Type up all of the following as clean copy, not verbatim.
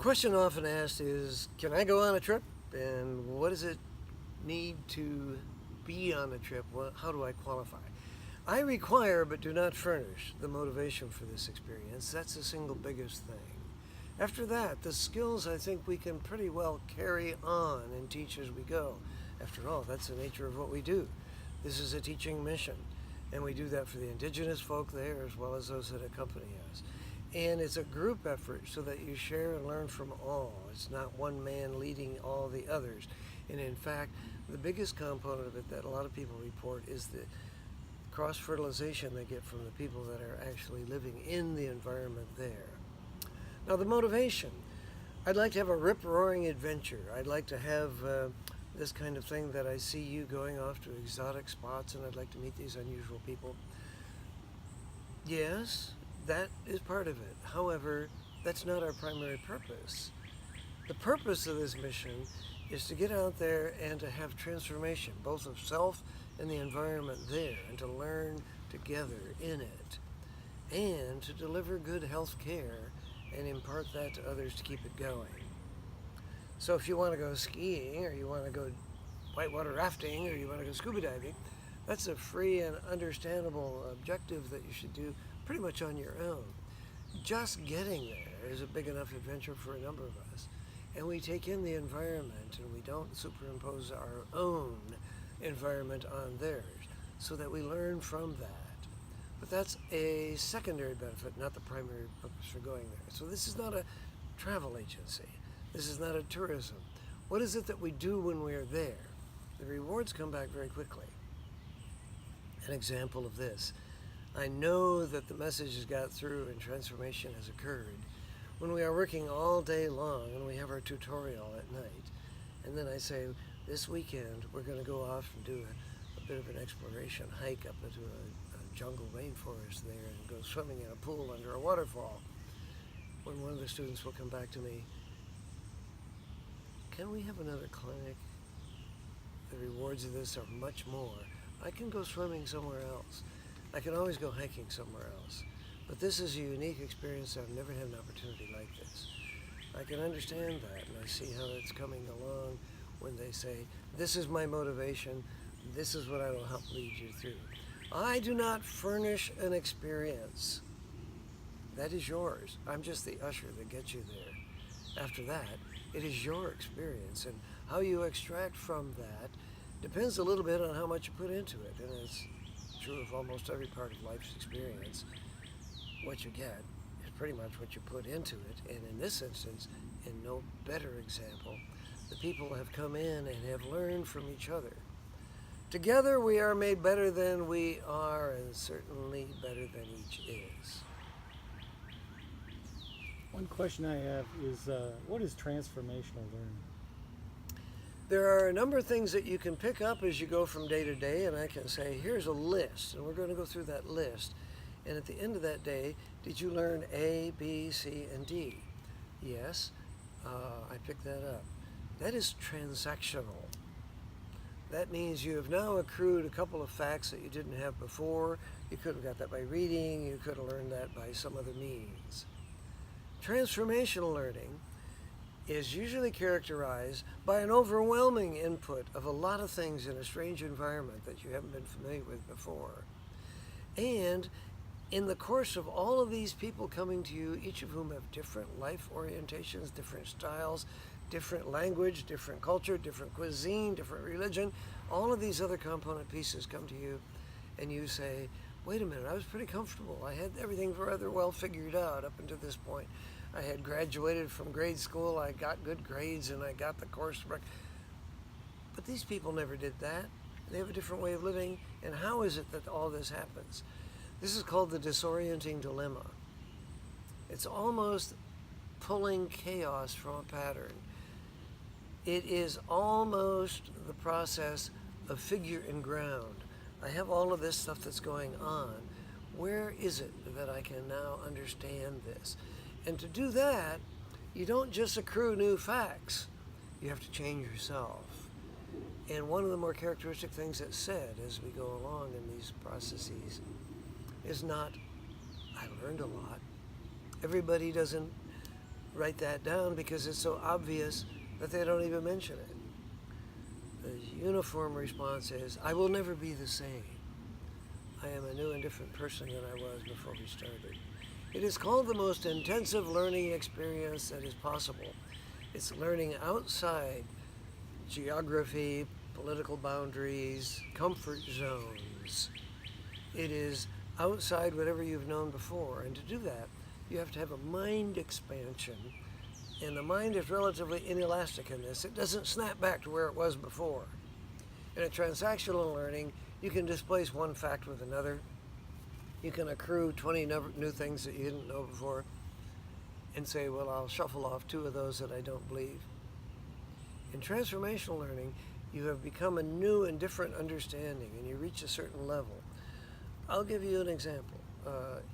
question often asked is, can I go on a trip? And what does it need to be on a trip? How do I qualify? I require but do not furnish the motivation for this experience. That's the single biggest thing. After that, the skills I think we can pretty well carry on and teach as we go. After all, that's the nature of what we do. This is a teaching mission, and we do that for the indigenous folk there as well as those that accompany us. And it's a group effort so that you share and learn from all. It's not one man leading all the others. And in fact, the biggest component of it that a lot of people report is the cross-fertilization they get from the people that are actually living in the environment there. Now the motivation. I'd like to have a rip-roaring adventure. I'd like to have this kind of thing that I see you going off to exotic spots, and I'd like to meet these unusual people. Yes, that is part of it. However, that's not our primary purpose. The purpose of this mission is to get out there and to have transformation, both of self and the environment there, and to learn together in it, and to deliver good health care and impart that to others to keep it going. So if you want to go skiing, or you want to go whitewater rafting, or you want to go scuba diving, that's a free and understandable objective that you should do pretty much on your own. Just getting there is a big enough adventure for a number of us. And we take in the environment and we don't superimpose our own environment on theirs, so that we learn from that. But that's a secondary benefit, not the primary purpose for going there. So this is not a travel agency. This is not a tourism. What is it that we do when we are there? The rewards come back very quickly. An example of this. I know that the message has got through and transformation has occurred when we are working all day long and we have our tutorial at night. And then I say, this weekend we're going to go off and do a bit of an exploration hike up into a jungle rainforest there and go swimming in a pool under a waterfall. When one of the students will come back to me, can we have another clinic? The rewards of this are much more. I can go swimming somewhere else. I can always go hiking somewhere else. But this is a unique experience. I've never had an opportunity like this. I can understand that, and I see how it's coming along when they say, this is my motivation, this is what I will help lead you through. I do not furnish an experience. That is yours. I'm just the usher that gets you there. After that, it is your experience, and how you extract from that depends a little bit on how much you put into it, and it's true of almost every part of life's experience. What you get is pretty much what you put into it, and in this instance, in no better example, the people have come in and have learned from each other. Together we are made better than we are, and certainly better than each is. One question I have is, what is transformational learning? There are a number of things that you can pick up as you go from day to day, and I can say, here's a list, and we're going to go through that list. And at the end of that day, did you learn A, B, C, and D? Yes, I picked that up. That is transactional. That means you have now accrued a couple of facts that you didn't have before. You could have got that by reading. You could have learned that by some other means. Transformational learning is usually characterized by an overwhelming input of a lot of things in a strange environment that you haven't been familiar with before. And in the course of all of these people coming to you, each of whom have different life orientations, different styles, different language, different culture, different cuisine, different religion, all of these other component pieces come to you, and you say, wait a minute, I was pretty comfortable. I had everything rather well figured out up until this point. I had graduated from grade school, I got good grades, and I got the course. But these people never did that. They have a different way of living, and how is it that all this happens? This is called the disorienting dilemma. It's almost pulling chaos from a pattern. It is almost the process of figure and ground. I have all of this stuff that's going on. Where is it that I can now understand this? And to do that, you don't just accrue new facts. You have to change yourself. And one of the more characteristic things that's said as we go along in these processes is not, I learned a lot. Everybody doesn't write that down because it's so obvious that they don't even mention it. The uniform response is, I will never be the same. I am a new and different person than I was before we started. It is called the most intensive learning experience that is possible. It's learning outside geography, political boundaries, comfort zones. It is outside whatever you've known before. And to do that, you have to have a mind expansion. And the mind is relatively inelastic in this. It doesn't snap back to where it was before. In a transactional learning, you can displace one fact with another. You can accrue 20 new things that you didn't know before and say, well, I'll shuffle off 2 of those that I don't believe. In transformational learning, you have become a new and different understanding, and you reach a certain level. I'll give you an example.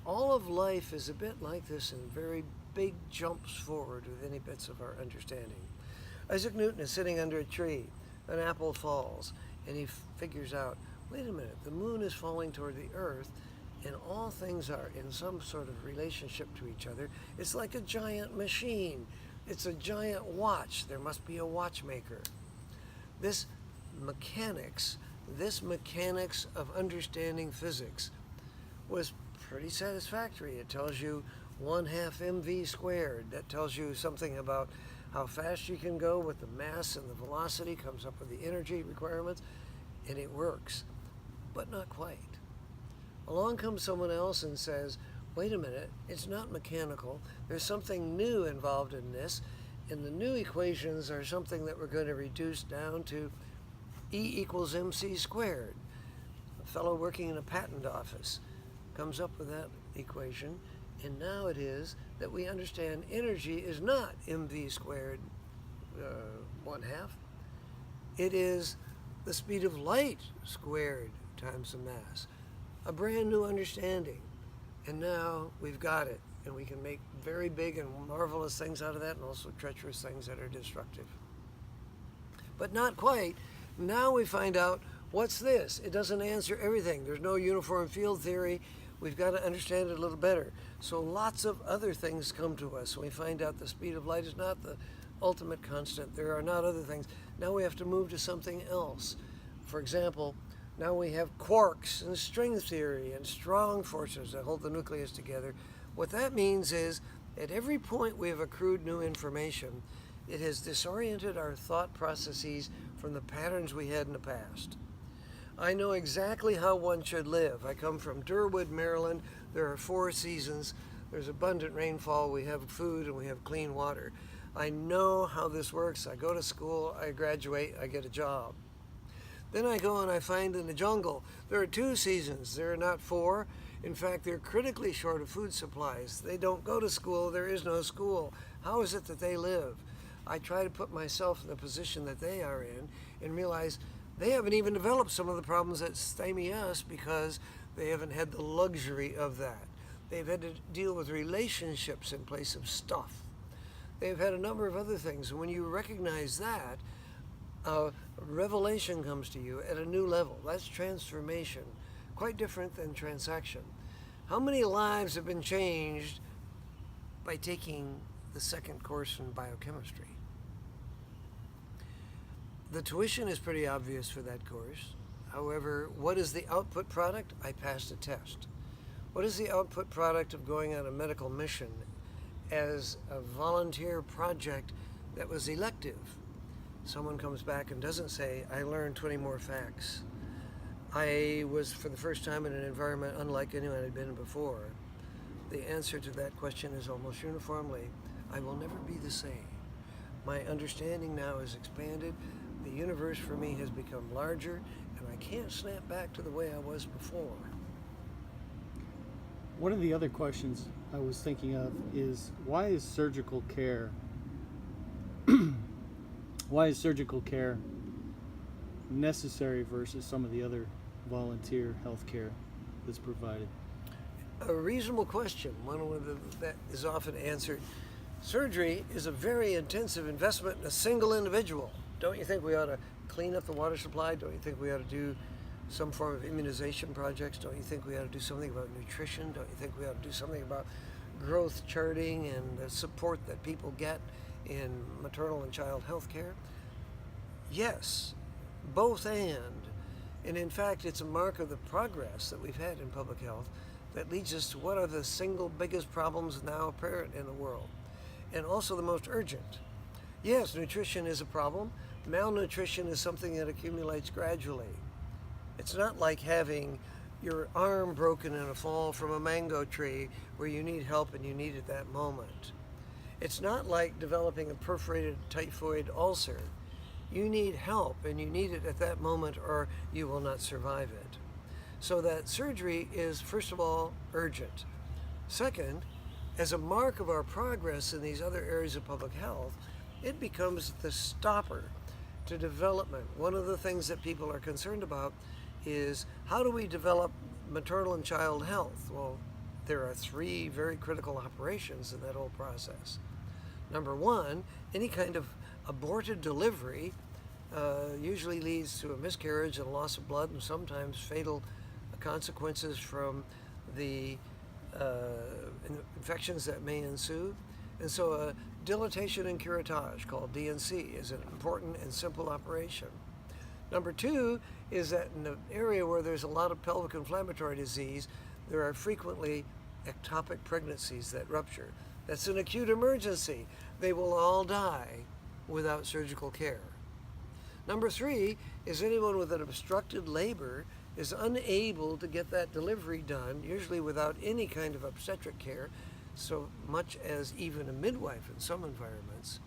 All of life is a bit like this in very big jumps forward with any bits of our understanding. Isaac Newton is sitting under a tree. An apple falls, and he figures out, wait a minute, the moon is falling toward the earth, and all things are in some sort of relationship to each other. It's like a giant machine. It's a giant watch. There must be a watchmaker. This mechanics of understanding physics was pretty satisfactory. It tells you 1/2 mv squared. That tells you something about how fast you can go with the mass and the velocity, comes up with the energy requirements, and it works, but not quite. Along comes someone else and says, wait a minute, it's not mechanical. There's something new involved in this, and the new equations are something that we're going to reduce down to E = mc squared. A fellow working in a patent office comes up with that equation, and now it is that we understand energy is not mv squared 1/2. It is the speed of light squared times the mass. A brand new understanding. And now we've got it, and we can make very big and marvelous things out of that, and also treacherous things that are destructive. But not quite. Now we find out, what's this? It doesn't answer everything. There's no uniform field theory. We've got to understand it a little better. So lots of other things come to us. We find out the speed of light is not the ultimate constant. There are not other things. Now we have to move to something else. For example, now we have quarks and string theory and strong forces that hold the nucleus together. What that means is, at every point we have accrued new information, it has disoriented our thought processes from the patterns we had in the past. I know exactly how one should live. I come from Durwood, Maryland. There are 4 seasons. There's abundant rainfall. We have food and we have clean water. I know how this works. I go to school, I graduate, I get a job. Then I go and I find in the jungle, there are 2 seasons. There are not 4. In fact, they're critically short of food supplies. They don't go to school. There is no school. How is it that they live? I try to put myself in the position that they are in and realize they haven't even developed some of the problems that stymie us because they haven't had the luxury of that. They've had to deal with relationships in place of stuff. They've had a number of other things. And when you recognize that, revelation comes to you at a new level. That's transformation, quite different than transaction. How many lives have been changed by taking the second course in biochemistry? The tuition is pretty obvious for that course. However, what is the output product? I passed a test. What is the output product of going on a medical mission as a volunteer project that was elective? Someone comes back and doesn't say, I learned 20 more facts. I was, for the first time, in an environment unlike anyone I'd been in before. The answer to that question is almost uniformly, I will never be the same. My understanding now is expanded. The universe for me has become larger, and I can't snap back to the way I was before. One of the other questions I was thinking of is, why is surgical care necessary versus some of the other volunteer health care that's provided? A reasonable question, one that is often answered. Surgery is a very intensive investment in a single individual. Don't you think we ought to clean up the water supply? Don't you think we ought to do some form of immunization projects? Don't you think we ought to do something about nutrition? Don't you think we ought to do something about growth charting and the support that people get in maternal and child health care? Yes, both and. And in fact, it's a mark of the progress that we've had in public health that leads us to what are the single biggest problems now apparent in the world, and also the most urgent. Yes, nutrition is a problem. Malnutrition is something that accumulates gradually. It's not like having your arm broken in a fall from a mango tree where you need help and you need it that moment. It's not like developing a perforated typhoid ulcer. You need help and you need it at that moment or you will not survive it. So that surgery is, first of all, urgent. Second, as a mark of our progress in these other areas of public health, it becomes the stopper to development. One of the things that people are concerned about is how do we develop maternal and child health? Well, there are three very critical operations in that whole process. Number one, any kind of aborted delivery usually leads to a miscarriage and loss of blood and sometimes fatal consequences from the infections that may ensue. And so a dilatation and curettage, called D&C, is an important and simple operation. Number two is that in an area where there's a lot of pelvic inflammatory disease, there are frequently ectopic pregnancies that rupture. That's an acute emergency. They will all die without surgical care. Number three is anyone with an obstructed labor is unable to get that delivery done, usually without any kind of obstetric care, so much as even a midwife in some environments.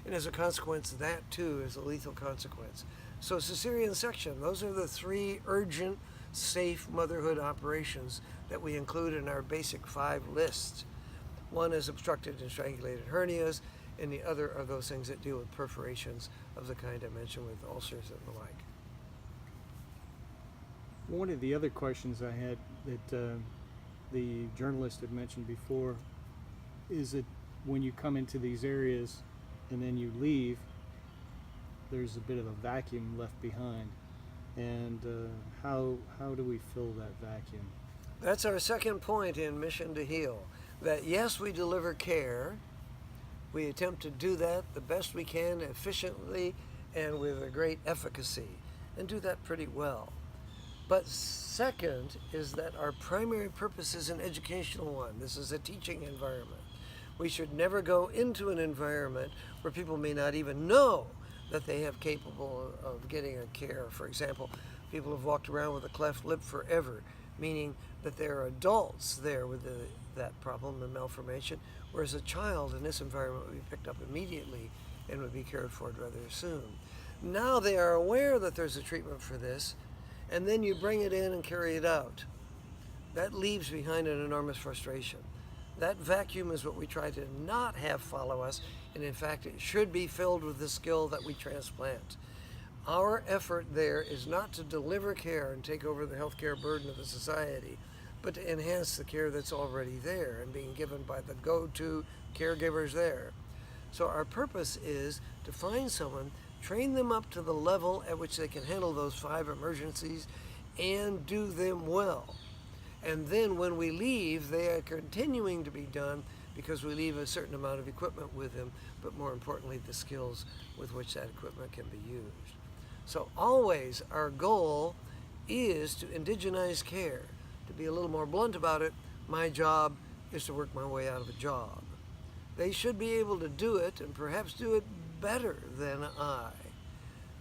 And as a consequence, that too is a lethal consequence. So cesarean section, those are the three urgent, safe motherhood operations that we include in our basic 5 lists. One is obstructed and strangulated hernias, and the other are those things that deal with perforations of the kind I mentioned with ulcers and the like. One of the other questions I had that the journalist had mentioned before is that when you come into these areas and then you leave, there's a bit of a vacuum left behind. And how do we fill that vacuum? That's our second point in Mission to Heal, that yes, we deliver care. We attempt to do that the best we can, efficiently and with a great efficacy, and do that pretty well. But second is that our primary purpose is an educational one. This is a teaching environment. We should never go into an environment where people may not even know that they have capable of getting a care. For example, people have walked around with a cleft lip forever, meaning that there are adults there with that problem, the malformation, whereas a child in this environment would be picked up immediately and would be cared for rather soon. Now they are aware that there's a treatment for this, and then you bring it in and carry it out. That leaves behind an enormous frustration. That vacuum is what we try to not have follow us, and in fact it should be filled with the skill that we transplant. Our effort there is not to deliver care and take over the healthcare burden of the society, but to enhance the care that's already there and being given by the go-to caregivers there. So our purpose is to find someone, train them up to the level at which they can handle those 5 emergencies and do them well. And then when we leave, they are continuing to be done because we leave a certain amount of equipment with them, but more importantly, the skills with which that equipment can be used. So always our goal is to indigenize care. To be a little more blunt about it, my job is to work my way out of a job. They should be able to do it, and perhaps do it better than I.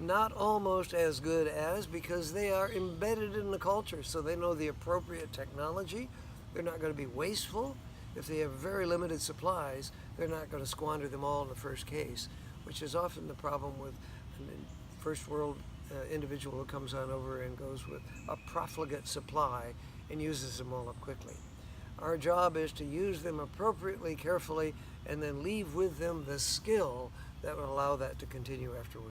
Not almost as good as, because they are embedded in the culture, so they know the appropriate technology. They're not going to be wasteful. If they have very limited supplies, they're not going to squander them all in the first case, which is often the problem with a first world individual who comes on over and goes with a profligate supply and uses them all up quickly. Our job is to use them appropriately, carefully, and then leave with them the skill that will allow that to continue afterwards.